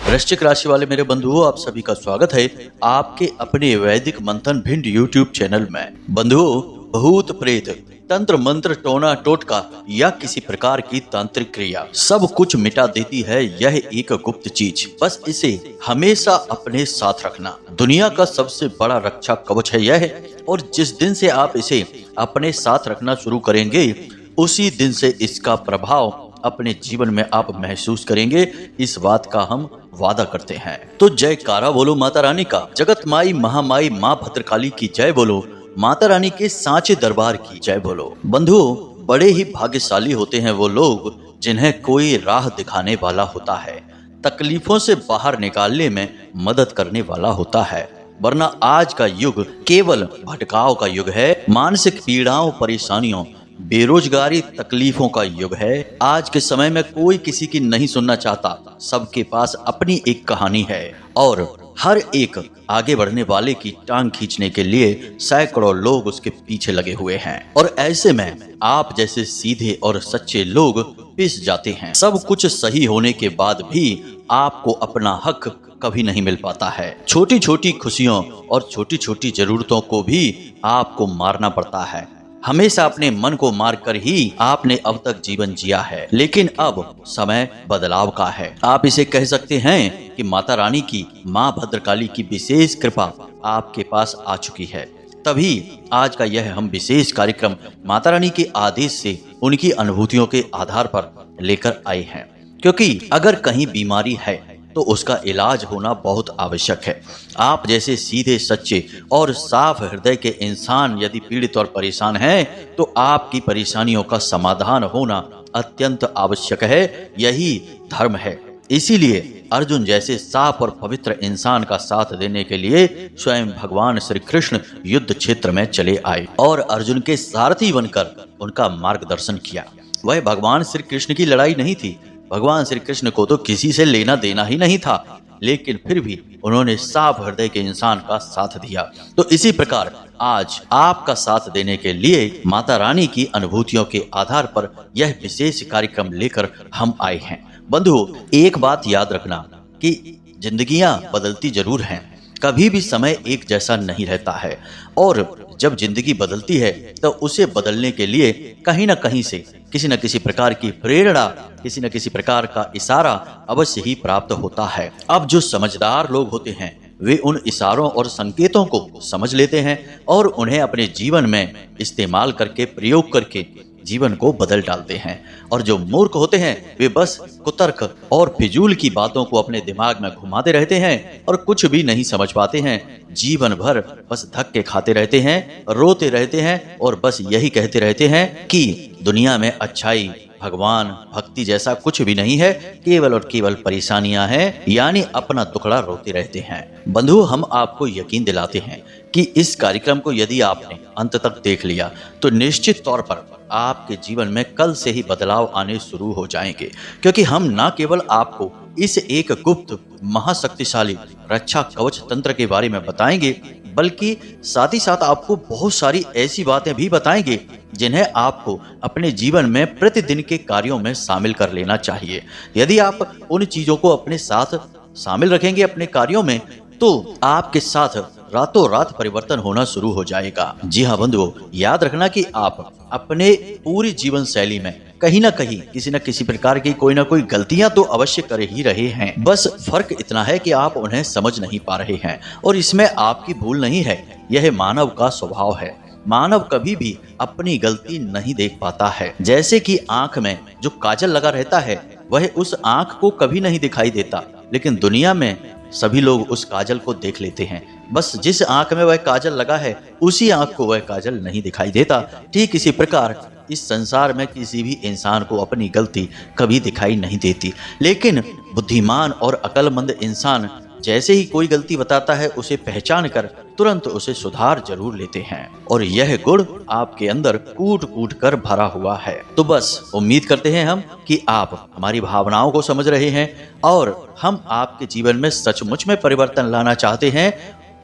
वृश्चिक राशि वाले मेरे बंधुओं, आप सभी का स्वागत है आपके अपने वैदिक मंथन भिंड यूट्यूब चैनल में। बंधुओं, भूत प्रेत, तंत्र मंत्र, टोना टोटका या किसी प्रकार की तांत्रिक क्रिया सब कुछ मिटा देती है यह एक गुप्त चीज। बस इसे हमेशा अपने साथ रखना दुनिया का सबसे बड़ा रक्षा कवच है यह। और जिस दिन से आप इसे अपने साथ रखना शुरू करेंगे उसी दिन से इसका प्रभाव अपने जीवन में आप महसूस करेंगे, इस बात का हम वादा करते हैं। तो जयकारा बोलो माता रानी का, जगत माई महामाई माँ भद्रकाली की जय बोलो, माता रानी के सांचे दरबार की जय बोलो। बंधुओं, बड़े ही भाग्यशाली होते हैं वो लोग जिन्हें कोई राह दिखाने वाला होता है, तकलीफों से बाहर निकालने में मदद करने वाला होता है। वरना आज का युग केवल भटकाव का युग है, मानसिक पीड़ाओं, परेशानियों, बेरोजगारी, तकलीफों का युग है। आज के समय में कोई किसी की नहीं सुनना चाहता, सबके पास अपनी एक कहानी है और हर एक आगे बढ़ने वाले की टांग खींचने के लिए सैकड़ों लोग उसके पीछे लगे हुए हैं। और ऐसे में आप जैसे सीधे और सच्चे लोग पिस जाते हैं। सब कुछ सही होने के बाद भी आपको अपना हक कभी नहीं मिल पाता है। छोटी छोटी खुशियों और छोटी छोटी जरूरतों को भी आपको मारना पड़ता है। हमेशा अपने मन को मारकर ही आपने अब तक जीवन जिया है, लेकिन अब समय बदलाव का है। आप इसे कह सकते हैं कि माता रानी की, माँ भद्रकाली की विशेष कृपा आपके पास आ चुकी है। तभी आज का यह हम विशेष कार्यक्रम माता रानी के आदेश से उनकी अनुभूतियों के आधार पर लेकर आए हैं। क्योंकि अगर कहीं बीमारी है तो उसका इलाज होना बहुत आवश्यक है। आप जैसे सीधे, सच्चे और साफ हृदय के इंसान यदि पीड़ित और परेशान हैं तो आपकी परेशानियों का समाधान होना अत्यंत आवश्यक है। यही धर्म है। इसीलिए अर्जुन जैसे साफ और पवित्र इंसान का साथ देने के लिए स्वयं भगवान श्री कृष्ण युद्ध क्षेत्र में चले आए और अर्जुन के सारथी बनकर उनका मार्गदर्शन किया। वह भगवान श्री कृष्ण की लड़ाई नहीं थी। भगवान श्री कृष्ण को तो किसी से लेना देना ही नहीं था, लेकिन फिर भी उन्होंने साफ हृदय के इंसान का साथ दिया। तो इसी प्रकार आज आपका साथ देने के लिए माता रानी की अनुभूतियों के आधार पर यह विशेष कार्यक्रम लेकर हम आए हैं। बंधुओं, एक बात याद रखना कि जिंदगियां बदलती जरूर हैं, कभी भी समय एक जैसा नहीं रहता है। और जब जिंदगी बदलती है तो उसे बदलने के लिए कहीं न कहीं से किसी न किसी प्रकार की प्रेरणा, किसी न किसी प्रकार का इशारा अवश्य ही प्राप्त होता है। अब जो समझदार लोग होते हैं वे उन इशारों और संकेतों को समझ लेते हैं और उन्हें अपने जीवन में इस्तेमाल करके, प्रयोग करके जीवन को बदल डालते हैं। और जो मूर्ख होते हैं वे बस कुतर्क और फिजूल की बातों को अपने दिमाग में घुमाते रहते हैं और कुछ भी नहीं समझ पाते हैं। जीवन भर बस धक्के खाते रहते हैं, रोते रहते हैं और बस यही कहते रहते हैं कि दुनिया में अच्छाई, भगवान, भक्ति जैसा कुछ भी नहीं है, केवल और केवल परेशानियां हैं, यानी अपना दुखड़ा रोते रहते हैं। बंधु, हम आपको यकीन दिलाते हैं कि इस कार्यक्रम को यदि आपने अंत तक देख लिया तो निश्चित तौर पर आपके जीवन में कल से ही बदलाव आने शुरू हो जाएंगे। क्योंकि हम न केवल आपको इस एक गुप्त महाशक्तिशाली रक्षा कवच तंत्र के बारे में बताएंगे, बल्कि साथ ही साथ आपको बहुत सारी ऐसी बातें भी बताएंगे जिन्हें आपको अपने जीवन में प्रतिदिन के कार्यों में शामिल कर लेना चाहिए। यदि आप उन चीजों को अपने साथ शामिल रखेंगे अपने कार्यों में तो आपके साथ रातों रात परिवर्तन होना शुरू हो जाएगा। जी हाँ बंधुओं, याद रखना कि आप अपने पूरी जीवन शैली में कहीं ना कहीं किसी न किसी प्रकार की कोई ना कोई गलतियां तो अवश्य कर ही रहे हैं। बस फर्क इतना है कि आप उन्हें समझ नहीं पा रहे हैं और इसमें आपकी भूल नहीं है, यह मानव का स्वभाव है। मानव कभी भी अपनी गलती नहीं देख पाता है। जैसे कि आंख में जो काजल लगा रहता है वह उस आंख को कभी नहीं दिखाई देता, लेकिन दुनिया में सभी लोग उस काजल को देख लेते हैं। बस जिस आंख में वह काजल लगा है उसी आंख को वह काजल नहीं दिखाई देता। ठीक इसी प्रकार इस संसार में किसी भी इंसान को अपनी गलती कभी दिखाई नहीं देती, लेकिन बुद्धिमान और अक्लमंद इंसान जैसे ही कोई गलती बताता है उसे पहचान कर तुरंत उसे सुधार जरूर लेते हैं। और यह गुण आपके अंदर कूट कूट कर भरा हुआ है। तो बस उम्मीद करते हैं हम कि आप हमारी भावनाओं को समझ रहे हैं और हम आपके जीवन में सचमुच में परिवर्तन लाना चाहते हैं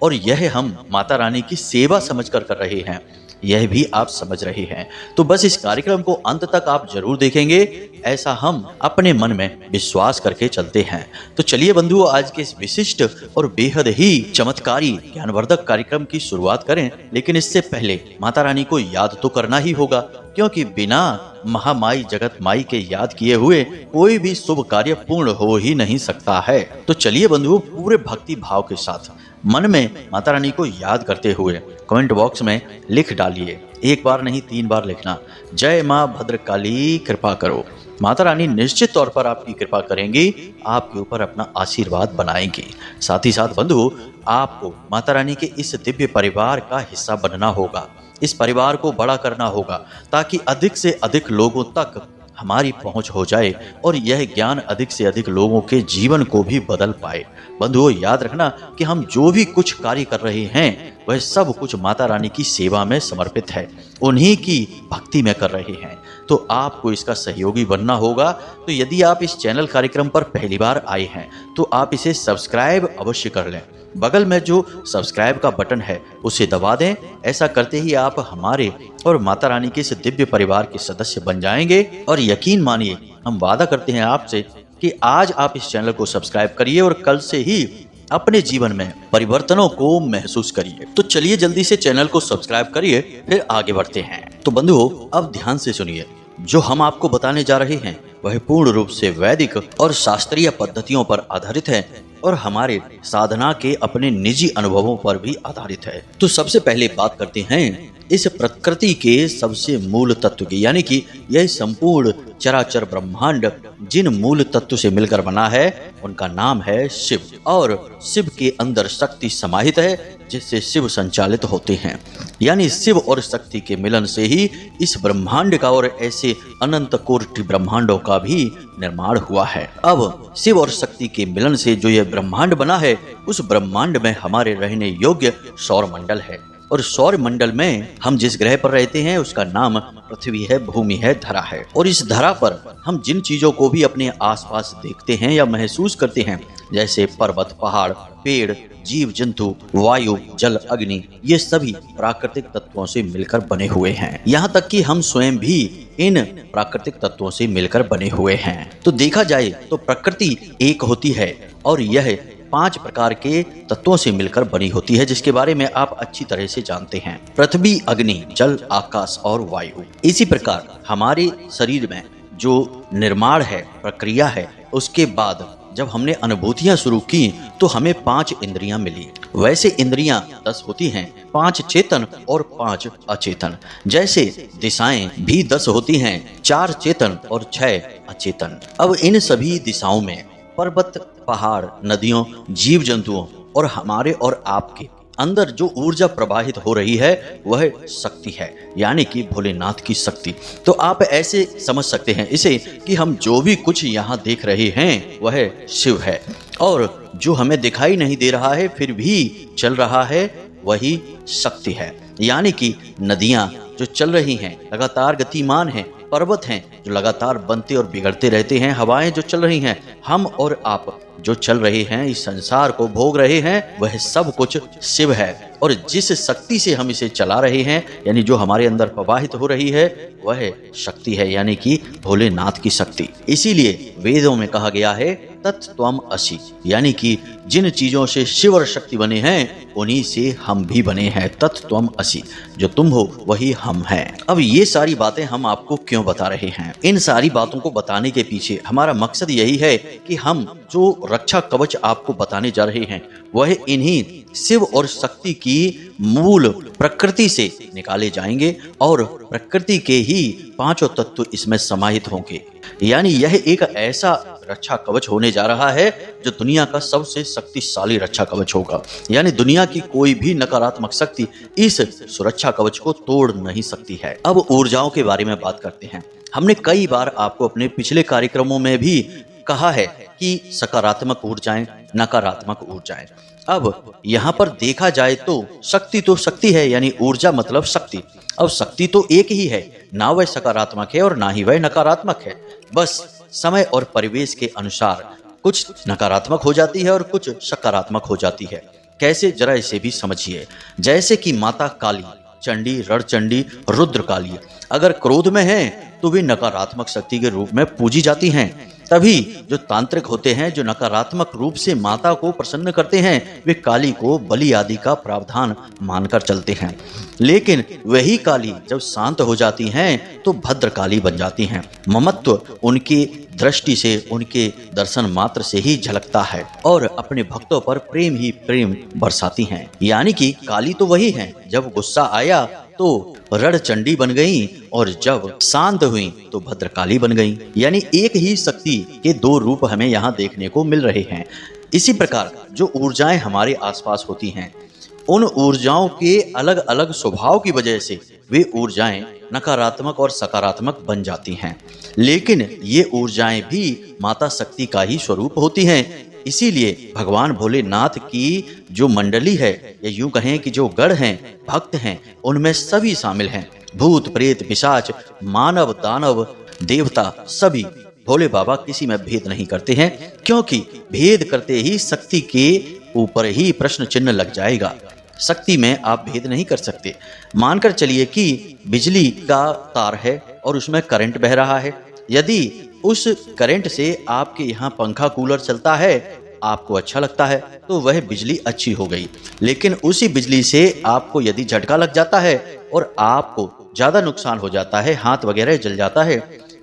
और यह हम माता रानी की सेवा समझकर कर रहे हैं। यह भी आप समझ रहे हैं। तो बस इस कार्यक्रम को अंत तक आप जरूर देखेंगे, ऐसा हम अपने मन में विश्वास करके चलते हैं। तो चलिए बंधुओं, आज के इस विशिष्ट और बेहद ही चमत्कारी ज्ञानवर्धक कार्यक्रम की शुरुआत करें। लेकिन इससे पहले माता रानी को याद तो करना ही होगा, क्योंकि बिना महामाई जगत माई के याद किए हुए कोई भी शुभ कार्य पूर्ण हो ही नहीं सकता है। तो चलिए बंधुओं, पूरे भक्ति भाव के साथ मन में माता रानी को याद करते हुए कमेंट बॉक्स में लिख डालिए, एक बार नहीं 3 बार लिखना, जय माँ भद्रकाली कृपा करो। माता रानी निश्चित तौर पर आपकी कृपा करेंगी, आपके ऊपर अपना आशीर्वाद बनाएंगी। साथ ही साथ बंधुओं, आपको माता रानी के इस दिव्य परिवार का हिस्सा बनना होगा, इस परिवार को बड़ा करना होगा, ताकि अधिक से अधिक लोगों तक हमारी पहुंच हो जाए और यह ज्ञान अधिक से अधिक लोगों के जीवन को भी बदल पाए। बंधुओं, याद रखना कि हम जो भी कुछ कार्य कर रहे हैं वह सब कुछ माता रानी की सेवा में समर्पित है, उन्हीं की भक्ति में कर रहे हैं। तो आपको इसका सहयोगी बनना होगा। तो यदि आप इस चैनल कार्यक्रम पर पहली बार आए हैं तो आप इसे सब्सक्राइब अवश्य कर लें। बगल में जो सब्सक्राइब का बटन है उसे दबा दें। ऐसा करते ही आप हमारे और माता रानी के इस दिव्य परिवार के सदस्य बन जाएंगे। और यकीन मानिए, हम वादा करते हैं आपसे कि आज आप इस चैनल को सब्सक्राइब करिए और कल से ही अपने जीवन में परिवर्तनों को महसूस करिए। तो चलिए जल्दी से चैनल को सब्सक्राइब करिए, फिर आगे बढ़ते हैं। तो बंधुओं, अब ध्यान से सुनिए, जो हम आपको बताने जा रहे हैं वह पूर्ण रूप से वैदिक और शास्त्रीय पद्धतियों पर आधारित है और हमारे साधना के अपने निजी अनुभवों पर भी आधारित है। तो सबसे पहले बात करते हैं इस प्रकृति के सबसे मूल तत्व की, यानी कि यह संपूर्ण चराचर ब्रह्मांड जिन मूल तत्व से मिलकर बना है उनका नाम है शिव। और शिव के अंदर शक्ति समाहित है जिससे शिव संचालित होते हैं। यानी शिव और शक्ति के मिलन से ही इस ब्रह्मांड का और ऐसे अनंत कोटि ब्रह्मांडों का भी निर्माण हुआ है। अब शिव और शक्ति के मिलन से जो यह ब्रह्मांड बना है, उस ब्रह्मांड में हमारे रहने योग्य सौर मंडल है। और सौर मंडल में हम जिस ग्रह पर रहते हैं उसका नाम पृथ्वी है, भूमि है, धरा है। और इस धरा पर हम जिन चीजों को भी अपने आसपास देखते हैं या महसूस करते हैं, जैसे पर्वत, पहाड़, पेड़, जीव जंतु, वायु, जल, अग्नि, ये सभी प्राकृतिक तत्वों से मिलकर बने हुए हैं। यहाँ तक कि हम स्वयं भी इन प्राकृतिक तत्वों से मिलकर बने हुए हैं। तो देखा जाए तो प्रकृति एक होती है और यह 5 प्रकार के तत्वों से मिलकर बनी होती है, जिसके बारे में आप अच्छी तरह से जानते हैं। पृथ्वी, अग्नि, जल, आकाश और वायु। इसी प्रकार हमारे शरीर में जो निर्माण है, प्रक्रिया है, उसके बाद जब हमने अनुभूतियां शुरू की तो हमें 5 इंद्रियां मिली। वैसे इंद्रियां 10 होती हैं, 5 चेतन और 5 अचेतन। जैसे दिशाएं भी 10 होती हैं, 4 चेतन और 6 अचेतन। अब इन सभी दिशाओं में पर्वत, पहाड़, नदियों, जीव जंतुओं और हमारे और आपके अंदर जो ऊर्जा प्रवाहित हो रही है वह शक्ति है, यानी कि भोलेनाथ की शक्ति। तो आप ऐसे समझ सकते हैं इसे कि हम जो भी कुछ यहाँ देख रहे हैं वह शिव है, और जो हमें दिखाई नहीं दे रहा है फिर भी चल रहा है वही शक्ति है। यानी कि नदियाँ जो चल रही हैं लगातार गतिमान हैं, पर्वत हैं जो लगातार बनते और बिगड़ते रहते हैं, हवाएं जो चल रही हैं, हम और आप जो चल रहे हैं, इस संसार को भोग रहे हैं, वह सब कुछ शिव है। और जिस शक्ति से हम इसे चला रहे हैं, यानी जो हमारे अंदर प्रवाहित हो रही है, वह शक्ति है, यानी कि भोलेनाथ की शक्ति। इसीलिए वेदों में कहा गया है तत्त्वम असि, यानी कि जिन चीजों से शिव और शक्ति बने हैं उन्हीं से हम भी बने हैं। तत्त्वम असि, जो तुम हो वही हम हैं। अब ये सारी बातें हम आपको क्यों बता रहे हैं? इन सारी बातों को बताने के पीछे हमारा मकसद यही है कि हम जो रक्षा कवच आपको बताने जा रहे हैं वह इन्हीं शिव और शक्ति की मूल प्रकृति से निकाले जाएंगे और प्रकृति के ही 5 तत्व इसमें समाहित होंगे। यानी यह एक ऐसा रक्षा कवच होने जा रहा है जो दुनिया का सबसे शक्तिशाली रक्षा कवच होगा। यानी दुनिया की कोई भी नकारात्मक शक्ति इस सुरक्षा कवच को तोड़ नहीं सकती है। अब ऊर्जाओं के बारे में बात करते हैं। हमने कई बार आपको अपने पिछले कार्यक्रमों में भी कहा है कि सकारात्मक ऊर्जाएं, नकारात्मक ऊर्जाएं। अब यहाँ पर देखा जाए तो शक्ति तो शक्ति है, यानी ऊर्जा मतलब शक्ति। अब शक्ति तो एक ही है, ना वह सकारात्मक है और ना ही वह नकारात्मक है। बस समय और परिवेश के अनुसार कुछ नकारात्मक हो जाती है और कुछ सकारात्मक हो जाती है। कैसे, जरा इसे भी समझिए। जैसे कि माता काली चंडी, रणचंडी, रुद्रकाली। अगर क्रोध में हैं तो वे नकारात्मक शक्ति के रूप में पूजी जाती हैं। तभी जो तांत्रिक होते हैं, जो नकारात्मक रूप से माता को प्रसन्न करते हैं, वे काली को बलि आदि का प्रावधान मानकर चलते हैं। लेकिन वही काली जब शांत हो जाती हैं तो भद्रकाली बन जाती हैं। ममत्व उनकी दृष्टि से, उनके दर्शन मात्र से ही झलकता है और अपने भक्तों पर प्रेम ही प्रेम बरसाती हैं। यानी कि काली तो वही हैं, जब गुस्सा आया तो रणचंडी बन गई और जब शांत हुई तो भद्रकाली बन गई। यानी एक ही शक्ति के दो रूप हमें यहाँ देखने को मिल रहे हैं। इसी प्रकार जो ऊर्जाएं हमारे आसपास होती हैं, उन ऊर्जाओं के अलग अलग स्वभाव की वजह से वे ऊर्जाएं नकारात्मक और सकारात्मक बन जाती हैं। लेकिन ये ऊर्जाएं भी माता शक्ति का ही स्वरूप होती हैं। इसीलिए भगवान भोलेनाथ की जो मंडली है, या यूं कहें कि जो गढ़ हैं, भक्त हैं, उनमें सभी शामिल हैं। भूत, प्रेत, पिशाच, मानव, दानव, देवता, सभी भोले बाबा किसी में भेद नहीं करते हैं, क्योंकि भेद करते ही शक्ति के ऊपर ही प्रश्न चिन्ह लग जाएगा। शक्ति में आप भेद नहीं कर सकते। मानकर चलिए कि बिजली का तार है और उसमें करंट बह रहा है। यदि उस करंट से आपके यहाँ पंखा, कूलर चलता है, आपको अच्छा लगता है, तो वह बिजली अच्छी हो गई। लेकिन उसी बिजली से आपको यदि झटका लग जाता है और आपको ज्यादा नुकसान हो जाता है, हाथ वगैरह जल जाता है,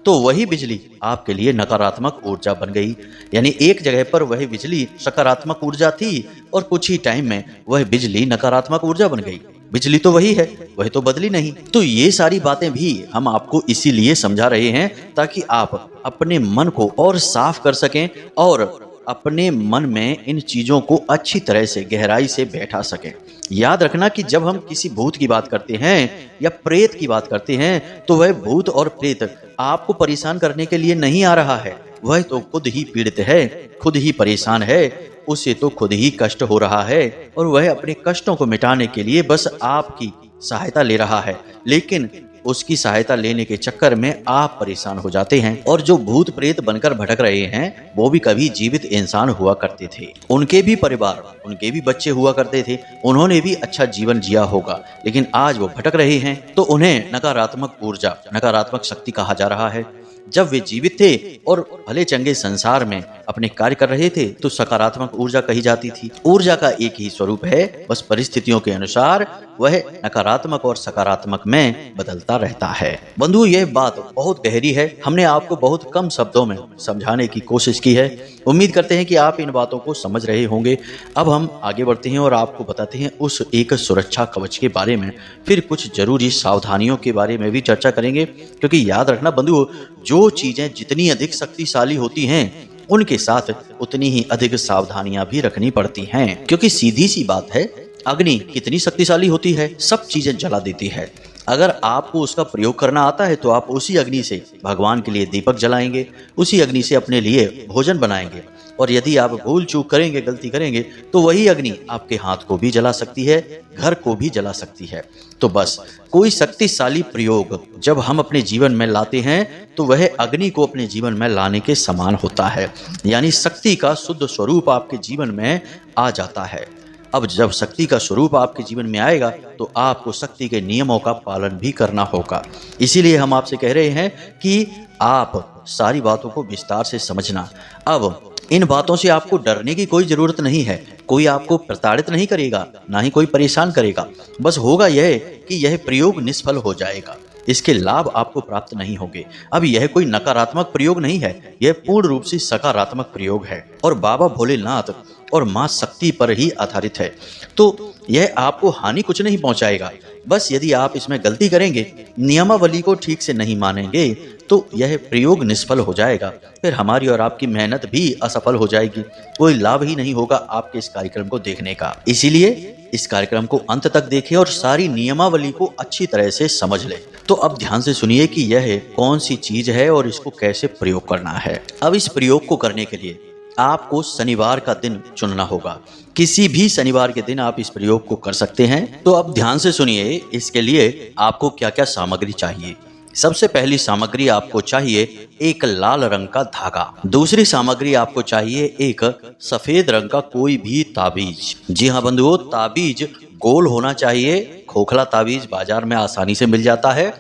तो वही बिजली आपके लिए नकारात्मक ऊर्जा बन गई। यानी एक जगह पर वह बिजली सकारात्मक ऊर्जा थी और कुछ ही टाइम में वह बिजली नकारात्मक ऊर्जा बन गई। बिजली तो वही है, वह तो बदली नहीं। तो ये सारी बातें भी हम आपको इसीलिए समझा रहे हैं ताकि आप अपने मन को और साफ कर सकें और अपने मन में इन चीजों को अच्छी तरह से गहराई से बैठा सकें। याद रखना कि जब हम किसी भूत की बात करते हैं या प्रेत की बात करते हैं, तो वह भूत और प्रेत आपको परेशान करने के लिए नहीं आ रहा है। वह तो खुद ही पीड़ित है, खुद ही परेशान है, उसे तो खुद ही कष्ट हो रहा है और वह अपने कष्टों को मिटाने के लिए बस आपकी सहायता ले रहा है। लेकिन उसकी सहायता लेने के चक्कर में आप परेशान हो जाते हैं। और जो भूत प्रेत बनकर भटक रहे हैं, वो भी कभी जीवित इंसान हुआ करते थे। उनके भी परिवार, उनके भी बच्चे हुआ करते थे, उन्होंने भी अच्छा जीवन जिया होगा। लेकिन आज वो भटक रहे हैं तो उन्हें नकारात्मक ऊर्जा, नकारात्मक शक्ति कहा जा रहा है। जब वे जीवित थे और भले चंगे संसार में अपने कार्य कर रहे थे तो सकारात्मक ऊर्जा कही जाती थी। ऊर्जा का एक ही स्वरूप है, बस परिस्थितियों के अनुसार वह नकारात्मक और सकारात्मक में बदलता रहता है। बंधु, यह बात बहुत गहरी है। हमने आपको बहुत कम शब्दों में समझाने की कोशिश की है। उम्मीद करते हैं कि आप इन बातों को समझ रहे होंगे। अब हम आगे बढ़ते हैं और आपको बताते हैं उस एक सुरक्षा कवच के बारे में। फिर कुछ जरूरी सावधानियों के बारे में भी चर्चा करेंगे, क्योंकि याद रखना बंधु, जो चीजें जितनी अधिक शक्तिशाली होती हैं, उनके साथ उतनी ही अधिक सावधानियां भी रखनी पड़ती हैं। क्योंकि सीधी सी बात है, अग्नि कितनी शक्तिशाली होती है, सब चीजें जला देती है। अगर आपको उसका प्रयोग करना आता है तो आप उसी अग्नि से भगवान के लिए दीपक जलाएंगे, उसी अग्नि से अपने लिए भोजन बनाएंगे। और यदि आप भूल चूक करेंगे, गलती करेंगे, तो वही अग्नि आपके हाथ को भी जला सकती है, घर को भी जला सकती है। तो बस कोई शक्तिशाली प्रयोग जब हम अपने जीवन में लाते हैं तो वह अग्नि को अपने जीवन में लाने के समान होता है। यानी शक्ति का शुद्ध स्वरूप आपके जीवन में आ जाता है। अब जब शक्ति का स्वरूप आपके जीवन में आएगा तो आपको शक्ति के नियमों का पालन भी करना होगा। इसीलिए हम आपसे कह रहे हैं कि आप सारी बातों को विस्तार से समझना। अब इन बातों से आपको डरने की कोई जरूरत नहीं है। कोई आपको प्रताड़ित नहीं करेगा, ना ही कोई परेशान करेगा। बस होगा यह कि यह प्रयोग निष्फल हो जाएगा, इसके लाभ आपको प्राप्त नहीं होंगे। अब यह कोई नकारात्मक प्रयोग नहीं है, यह पूर्ण रूप से सकारात्मक प्रयोग है और बाबा भोलेनाथ और मां शक्ति पर ही आधारित है। तो यह आपको हानि कुछ नहीं पहुंचाएगा। बस यदि आप इसमें गलती करेंगे, नियमावली को ठीक से नहीं मानेंगे, तो यह प्रयोग निष्फल हो जाएगा। फिर हमारी और आपकी मेहनत भी असफल हो जाएगी। कोई लाभ ही नहीं होगा आपके इस कार्यक्रम को देखने का। इसीलिए इस कार्यक्रम को अंत तक देखें और सारी नियमावली को अच्छी तरह से समझ लें। तो अब ध्यान से सुनिए कि यह कौन सी चीज है और इसको कैसे प्रयोग करना है। अब इस प्रयोग को करने के लिए आपको शनिवार का दिन चुनना होगा। किसी भी शनिवार के दिन आप इस प्रयोग को कर सकते हैं। तो अब ध्यान से सुनिए, इसके लिए आपको क्या क्या सामग्री चाहिए। सबसे पहली सामग्री आपको चाहिए एक लाल रंग का धागा। दूसरी सामग्री आपको चाहिए एक सफेद रंग का कोई भी ताबीज। जी हाँ बंधुओं, ताबीज गोल होना चाहिए। खोखला ताबीज बाजार में आसानी से मिल जाता है,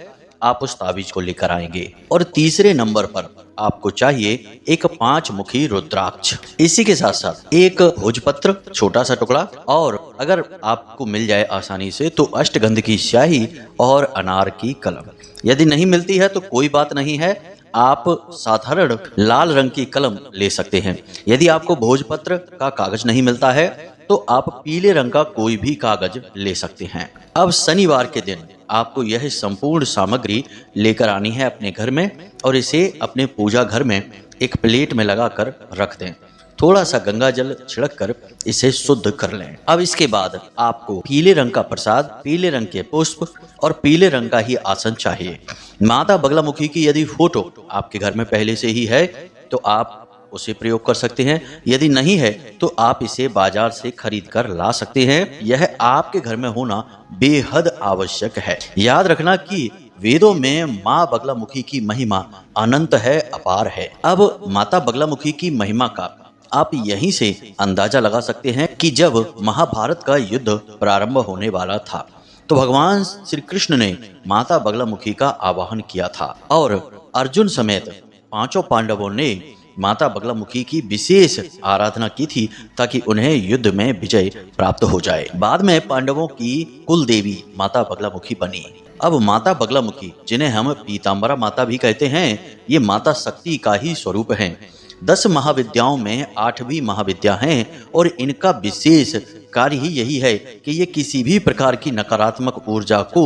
आप उस ताबीज को लेकर आएंगे। और तीसरे नंबर पर आपको चाहिए एक 5 मुखी रुद्राक्ष। इसी के साथ साथ एक भोजपत्र, छोटा सा टुकड़ा, और अगर आपको मिल जाए आसानी से तो अष्टगंध की स्याही और अनार की कलम। यदि नहीं मिलती है तो कोई बात नहीं है, आप साधारण लाल रंग की कलम ले सकते हैं। यदि आपको भोजपत्र का कागज नहीं मिलता है तो आप पीले रंग का कोई भी कागज ले सकते हैं। अब शनिवार के दिन आपको यह संपूर्ण सामग्री लेकर आनी है अपने घर में और इसे अपने पूजा घर में एक प्लेट में लगाकर रख दें। थोड़ा सा गंगा जल छिड़क कर इसे शुद्ध कर लें। अब इसके बाद आपको पीले रंग का प्रसाद, पीले रंग के पुष्प और पीले रंग का ही आसन चाहिए। माता बगलामुखी की यदि फोटो आपके घर में पहले से ही है तो आप उसे प्रयोग कर सकते हैं। यदि नहीं है तो आप इसे बाजार से खरीद कर ला सकते हैं। यह आपके घर में होना बेहद आवश्यक है। याद रखना कि वेदों में माँ बगलामुखी की महिमा अनंत है, अपार है। अब माता बगलामुखी की महिमा का आप यहीं से अंदाजा लगा सकते हैं कि जब महाभारत का युद्ध प्रारंभ होने वाला था तो भगवान श्री कृष्ण ने माता बगलामुखी का आवाहन किया था और अर्जुन समेत 5 पांडवों ने माता बगलामुखी की विशेष आराधना की थी ताकि उन्हें युद्ध में विजय प्राप्त हो जाए। बाद में पांडवों की कुल देवी माता बगलामुखी बनी। अब माता बगलामुखी, जिन्हें हम पीताम्बरा माता भी कहते हैं, ये माता शक्ति का ही स्वरूप है। 10 महाविद्याओं में 8वीं महाविद्या हैं और इनका विशेष कार्य ही यही है कि ये किसी भी प्रकार की नकारात्मक ऊर्जा को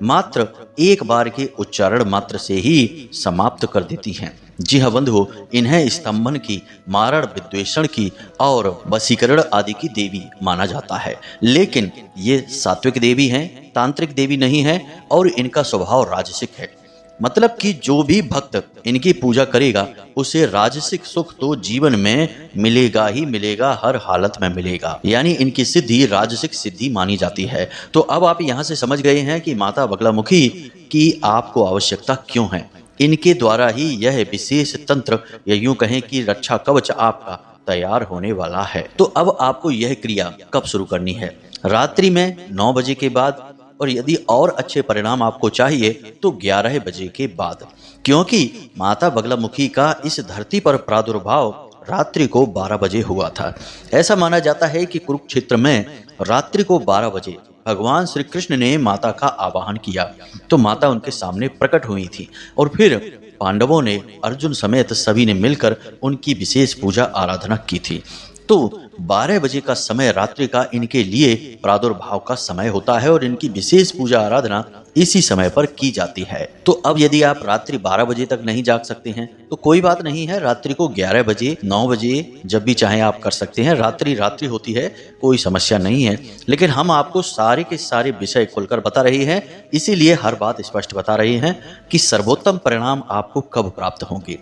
मात्र एक बार के उच्चारण मात्र से ही समाप्त कर देती हैं। जी हाँ बंधुओं, इन्हें स्तंभन की, मारण विद्वेषण की और वशीकरण आदि की देवी माना जाता है। लेकिन ये सात्विक देवी हैं, तांत्रिक देवी नहीं है और इनका स्वभाव राजसिक है। मतलब कि जो भी भक्त इनकी पूजा करेगा उसे राजसिक सुख तो जीवन में मिलेगा ही मिलेगा, हर हालत में मिलेगा। यानी इनकी सिद्धि राजसिक सिद्धि मानी जाती है। तो अब आप यहाँ से समझ गए हैं कि माता बगलामुखी की आपको आवश्यकता क्यों है। इनके द्वारा ही यह विशेष तंत्र या यूं कहें कि रक्षा कवच आपका तैयार होने वाला है। तो अब आपको यह क्रिया कब शुरू करनी है? रात्रि में 9 बजे के बाद, और यदि और अच्छे परिणाम आपको चाहिए तो 11 बजे के बाद, क्योंकि माता बगलामुखी का इस धरती पर प्रादुर्भाव रात्रि को 12 बजे हुआ था। ऐसा माना जाता है कि कुरुक्षेत्र में रात्रि को 12 बजे भगवान श्री कृष्ण ने माता का आवाहन किया तो माता उनके सामने प्रकट हुई थी और फिर पांडवों ने, अर्जुन समेत सभी ने मिलकर उनकी विशेष पूजा आराधना की थी। तो 12 बजे का समय रात्रि का इनके लिए प्रादुर्भाव का समय होता है और इनकी विशेष पूजा आराधना इसी समय पर की जाती है। तो अब यदि आप रात्रि 12 बजे तक नहीं जाग सकते हैं तो कोई बात नहीं है, रात्रि को 11 बजे, 9 बजे जब भी चाहें आप कर सकते हैं। रात्रि रात्रि होती है, कोई समस्या नहीं है। लेकिन हम आपको सारे के सारे विषय खुलकर बता रहे हैं, इसीलिए हर बात स्पष्ट बता रहे हैं कि सर्वोत्तम परिणाम आपको कब प्राप्त होंगे।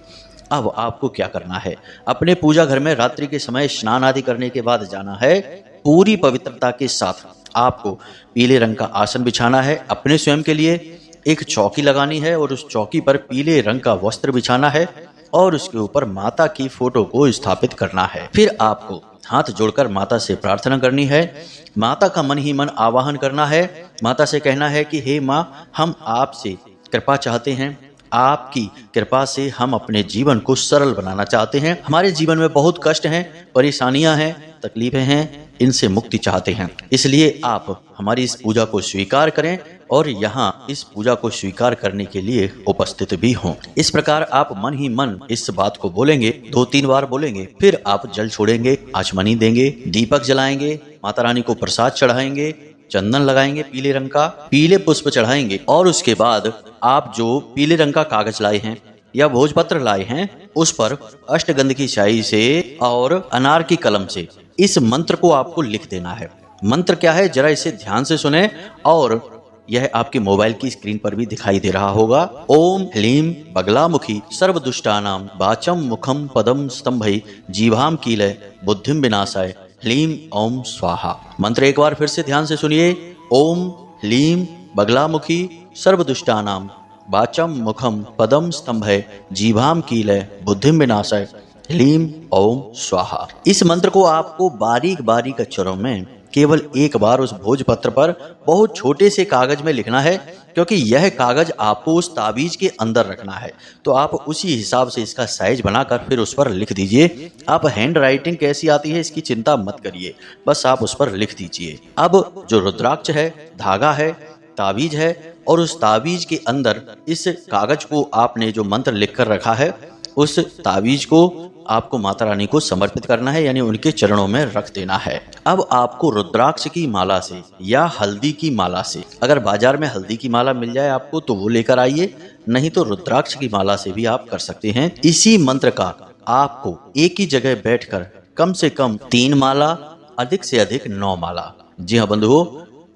अब आपको क्या करना है? अपने पूजा घर में रात्रि के समय स्नान आदि करने के बाद जाना है। पूरी पवित्रता के साथ आपको पीले रंग का आसन बिछाना है। अपने स्वयं के लिए एक चौकी लगानी है और उस चौकी पर पीले रंग का वस्त्र बिछाना है और उसके ऊपर माता की फोटो को स्थापित करना है। फिर आपको हाथ जोड़कर माता से प्रार्थना करनी है। माता का मन ही मन आवाहन करना है। माता से कहना है कि हे माँ, हम आपसे कृपा चाहते हैं। आपकी कृपा से हम अपने जीवन को सरल बनाना चाहते हैं। हमारे जीवन में बहुत कष्ट हैं, परेशानियां हैं, तकलीफें हैं, इनसे मुक्ति चाहते हैं। इसलिए आप हमारी इस पूजा को स्वीकार करें और यहाँ इस पूजा को स्वीकार करने के लिए उपस्थित भी हों। इस प्रकार आप मन ही मन इस बात को बोलेंगे, 2-3 बार बोलेंगे। फिर आप जल छोड़ेंगे, आचमनी देंगे, दीपक जलाएंगे, माता रानी को प्रसाद चढ़ाएंगे, चंदन लगाएंगे पीले रंग का, पीले पुष्प चढ़ाएंगे और उसके बाद आप जो पीले रंग का कागज लाए हैं या भोजपत्र लाए हैं उस पर अष्टगंध की स्याही से और अनार की कलम से इस मंत्र को आपको लिख देना है। मंत्र क्या है, जरा इसे ध्यान से सुने और यह आपके मोबाइल की स्क्रीन पर भी दिखाई दे रहा होगा। ओम ह्लीम बगलामुखी सर्वदुष्टानाम वाचम मुखम पदम स्तंभई जीवाम कीलय बुद्धिम विनाशाय ह्लीम ओम स्वाहा। मंत्र एक बार फिर से ध्यान से सुनिए। ओम ह्लीम बगलामुखी सर्वदुष्टानाम वाचम मुखम पदम स्तंभय जीवाम कीलय बुद्धिम विनाशाय ह्लीम ओम स्वाहा। इस मंत्र को आपको बारीक बारीक अक्षरों में केवल एक बार उस भोजपत्र पर बहुत छोटे से कागज में लिखना है, क्योंकि यह कागज आपको उस ताबीज के अंदर रखना है। तो आप उसी हिसाब से इसका साइज बनाकर फिर उस पर लिख दीजिए। आप हैंड राइटिंग कैसी आती है इसकी चिंता मत करिए, बस आप उस पर लिख दीजिए। अब जो रुद्राक्ष है, धागा है, ताबीज है, और उस ताबीज के अंदर इस कागज को आपने जो मंत्र लिख कर रखा है, उस ताबीज को आपको माता रानी को समर्पित करना है, यानी उनके चरणों में रख देना है। अब आपको रुद्राक्ष की माला से या हल्दी की माला से, अगर बाजार में हल्दी की माला मिल जाए आपको तो वो लेकर आइए, नहीं तो रुद्राक्ष की माला से भी आप कर सकते हैं। इसी मंत्र का आपको एक ही जगह बैठकर कम से कम 3 माला, अधिक से अधिक 9 माला, जी हाँ बंधुओं,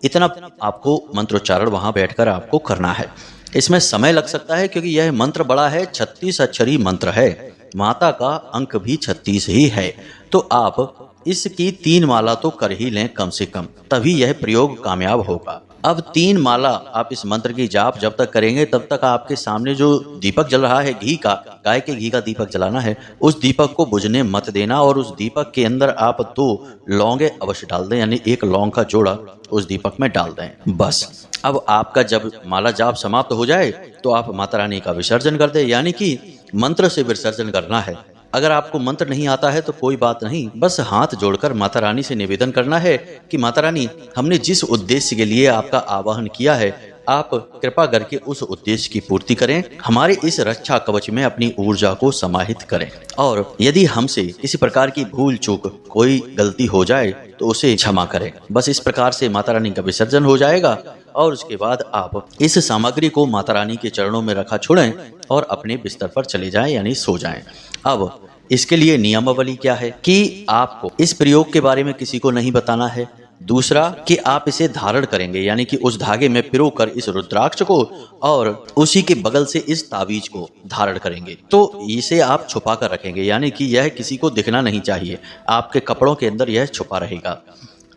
इतना आपको मंत्रोच्चारण वहां बैठकर आपको करना है। इसमें समय लग सकता है क्योंकि यह मंत्र बड़ा है, 36 अक्षरी मंत्र है, माता का अंक भी 36 ही है। तो आप इसकी 3 माला तो कर ही लें कम से कम, तभी यह प्रयोग कामयाब होगा। अब 3 माला आप इस मंत्र की जाप जब तक करेंगे तब तक आपके सामने जो दीपक जल रहा है घी का, गाय के घी का दीपक जलाना है, उस दीपक को बुझने मत देना, और उस दीपक के अंदर आप 2 लौंगे अवश्य डाल दें, यानी 1 लौंग का जोड़ा उस दीपक में डाल दें। बस अब आपका जब माला जाप समाप्त हो जाए तो आप माता रानी का विसर्जन कर दें, यानी कि मंत्र से विसर्जन करना है। अगर आपको मंत्र नहीं आता है तो कोई बात नहीं, बस हाथ जोड़कर माता रानी से निवेदन करना है कि माता रानी, हमने जिस उद्देश्य के लिए आपका आवाहन किया है, आप कृपा करके उस उद्देश्य की पूर्ति करें, हमारे इस रक्षा कवच में अपनी ऊर्जा को समाहित करें, और यदि हमसे किसी प्रकार की भूल चूक, कोई गलती हो जाए तो उसे क्षमा करें। बस इस प्रकार से माता रानी का विसर्जन हो जाएगा, और उसके बाद आप इस सामग्री को माता रानी के चरणों में रखा छोड़ें और अपने बिस्तर पर चले जाएं, यानी सो जाएं। अब इसके लिए नियमावली क्या है कि आपको इस प्रयोग के बारे में किसी को नहीं बताना है। दूसरा कि आप इसे धारण करेंगे, यानी कि उस धागे में पिरोकर इस रुद्राक्ष को और उसी के बगल से इस ताबीज को धारण करेंगे। तो इसे आप छुपा कर रखेंगे, यानी कि यह किसी को दिखना नहीं चाहिए, आपके कपड़ों के अंदर यह छुपा रहेगा।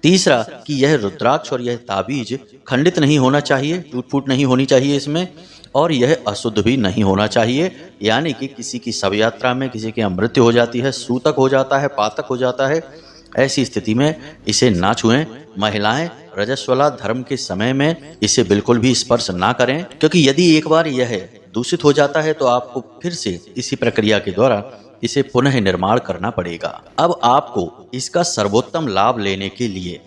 तीसरा कि यह रुद्राक्ष और यह ताबीज खंडित नहीं होना चाहिए, टूट फूट नहीं होनी चाहिए इसमें, और यह अशुद्ध भी नहीं होना चाहिए, यानी कि किसी की शव यात्रा में किसी की मृत्यु हो जाती है, सूतक हो जाता है, पातक हो जाता है, ऐसी स्थिति में इसे ना छुएं। महिलाएं रजस्वला धर्म के समय में इसे बिल्कुल भी स्पर्श ना करें, क्योंकि यदि एक बार यह दूषित हो जाता है तो आपको फिर से इसी प्रक्रिया के द्वारा इसे पुनः निर्माण करना पड़ेगा। अब आपको इसका सर्वोत्तम लाभ लेने के लिए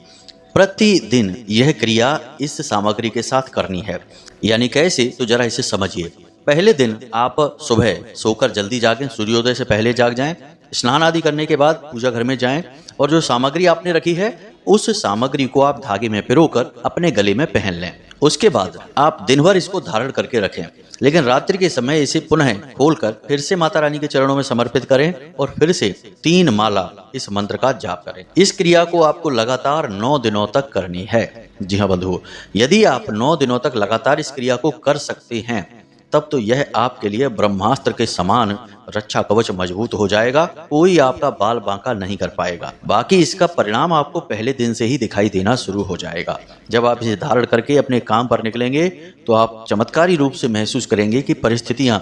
प्रतिदिन यह क्रिया इस सामग्री के साथ करनी है। यानी कैसे, तो जरा इसे समझिए। पहले दिन आप सुबह सोकर जल्दी जागें, सूर्योदय से पहले जाग जाएं, स्नान आदि करने के बाद पूजा घर में जाएं, और जो सामग्री आपने रखी है उस सामग्री को आप धागे में पिरोकर अपने गले में पहन लें। उसके बाद आप दिन भर इसको धारण करके रखें, लेकिन रात्रि के समय इसे पुनः खोलकर फिर से माता रानी के चरणों में समर्पित करें और फिर से 3 माला इस मंत्र का जाप करें। इस क्रिया को आपको लगातार 9 दिनों तक करनी है। जी हाँ बंधुओं, यदि आप 9 दिनों तक लगातार इस क्रिया को कर सकते हैं तब तो यह आपके लिए ब्रह्मास्त्र के समान रक्षा कवच मजबूत हो जाएगा, कोई आपका बाल बांका नहीं कर पाएगा। बाकी इसका परिणाम आपको पहले दिन से ही दिखाई देना शुरू हो जाएगा। जब आप इसे धारण करके अपने काम पर निकलेंगे तो आप चमत्कारी रूप से महसूस करेंगे कि परिस्थितियां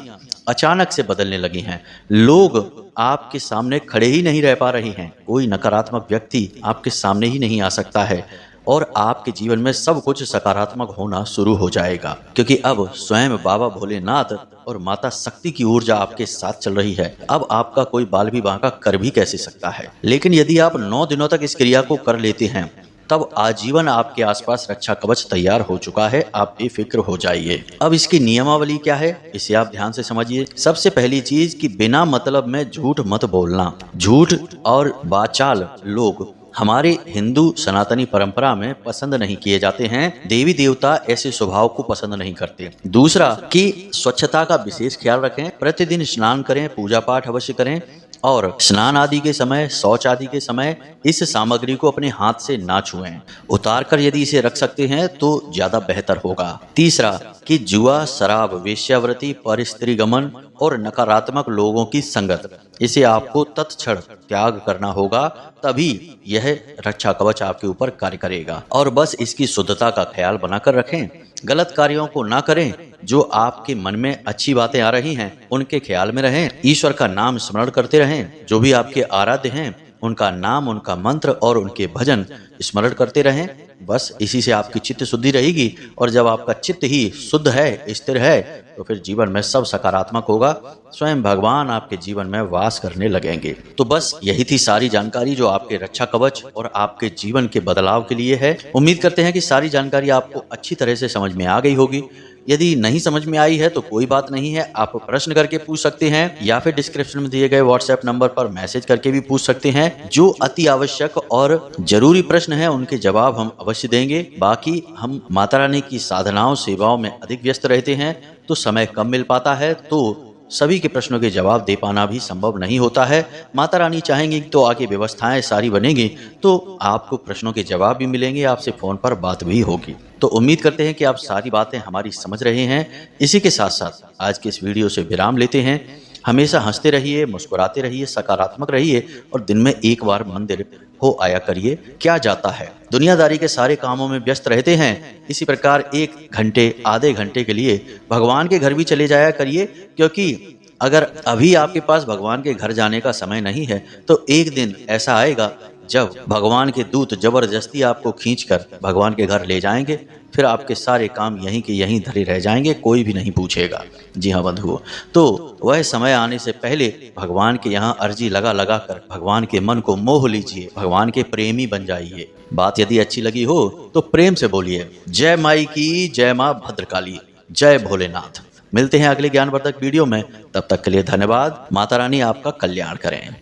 अचानक से बदलने लगी हैं, लोग आपके सामने खड़े ही नहीं रह पा रहे हैं, कोई नकारात्मक व्यक्ति आपके सामने ही नहीं आ सकता है, और आपके जीवन में सब कुछ सकारात्मक होना शुरू हो जाएगा, क्योंकि अब स्वयं बाबा भोलेनाथ और माता शक्ति की ऊर्जा आपके साथ चल रही है। अब आपका कोई बाल भी बांका कर भी कैसे सकता है। लेकिन यदि आप 9 दिनों तक इस क्रिया को कर लेते हैं तब आजीवन आपके आसपास रक्षा कवच तैयार हो चुका है, आप बेफिक्र हो जाइए। अब इसकी नियमावली क्या है, इसे आप ध्यान से समझिए। सबसे पहली चीज कि बिना मतलब में झूठ मत बोलना। झूठ और वाचाल लोग हमारे हिंदू सनातनी परंपरा में पसंद नहीं किए जाते हैं, देवी देवता ऐसे स्वभाव को पसंद नहीं करते। दूसरा कि स्वच्छता का विशेष ख्याल रखें, प्रतिदिन स्नान करें, पूजा पाठ अवश्य करें, और स्नान आदि के समय, शौच आदि के समय इस सामग्री को अपने हाथ से ना छुएं। उतार कर यदि इसे रख सकते हैं तो ज्यादा बेहतर होगा। तीसरा कि जुआ, शराब, वेश्यावृत्ति, परस्त्री गमन और नकारात्मक लोगों की संगत, इसे आपको तत्क्षण त्याग करना होगा, तभी यह रक्षा कवच आपके ऊपर कार्य करेगा। और बस इसकी शुद्धता का ख्याल बनाकर रखें, गलत कार्यों को ना करें, जो आपके मन में अच्छी बातें आ रही हैं उनके ख्याल में रहें, ईश्वर का नाम स्मरण करते रहें, जो भी आपके आराध्य हैं उनका नाम, उनका मंत्र और उनके भजन स्मरण करते रहें। बस इसी से आपकी चित्त शुद्धि रहेगी और जब आपका चित्त ही शुद्ध है, स्थिर है, तो फिर जीवन में सब सकारात्मक होगा। स्वयं भगवान आपके जीवन में वास करने लगेंगे। तो बस यही थी सारी जानकारी जो आपके रक्षा कवच और आपके जीवन के बदलाव के लिए है। उम्मीद करते हैं कि सारी जानकारी आपको अच्छी तरह से समझ में आ गई होगी। यदि नहीं समझ में आई है तो कोई बात नहीं है, आप प्रश्न करके पूछ सकते हैं या फिर डिस्क्रिप्शन में दिए गए व्हाट्सएप नंबर पर मैसेज करके भी पूछ सकते हैं। जो अति आवश्यक और जरूरी प्रश्न है उनके जवाब हम अवश्य देंगे। बाकी हम माता रानी की साधनाओं सेवाओं में अधिक व्यस्त रहते हैं तो समय कम मिल पाता है, तो सभी के प्रश्नों के जवाब दे पाना भी संभव नहीं होता है। माता रानी चाहेंगी तो आगे व्यवस्थाएं सारी बनेंगी तो आपको प्रश्नों के जवाब भी मिलेंगे, आपसे फोन पर बात भी होगी। तो उम्मीद करते हैं कि आप सारी बातें हमारी समझ रहे हैं। इसी के साथ साथ आज के इस वीडियो से विराम लेते हैं। हमेशा हंसते रहिए, मुस्कुराते रहिए, सकारात्मक रहिए और दिन में एक बार मंदिर हो आया करिए। क्या जाता है, दुनियादारी के सारे कामों में व्यस्त रहते हैं, इसी प्रकार 1 घंटे आधे घंटे के लिए भगवान के घर भी चले जाया करिए। क्योंकि अगर अभी आपके पास भगवान के घर जाने का समय नहीं है तो एक दिन ऐसा आएगा जब भगवान के दूत जबरदस्ती आपको खींचकर भगवान के घर ले जाएंगे। फिर आपके सारे काम यहीं के यहीं धरे रह जाएंगे, कोई भी नहीं पूछेगा। जी हाँ बंधुओं, तो वह समय आने से पहले भगवान के यहाँ अर्जी लगा लगा कर भगवान के मन को मोह लीजिए, भगवान के प्रेमी बन जाइए। बात यदि अच्छी लगी हो तो प्रेम से बोलिए जय माई की, जय माँ भद्रकाली, जय भोलेनाथ। मिलते हैं अगले ज्ञानवर्धक वीडियो में, तब तक के लिए धन्यवाद। माता रानी आपका कल्याण करें।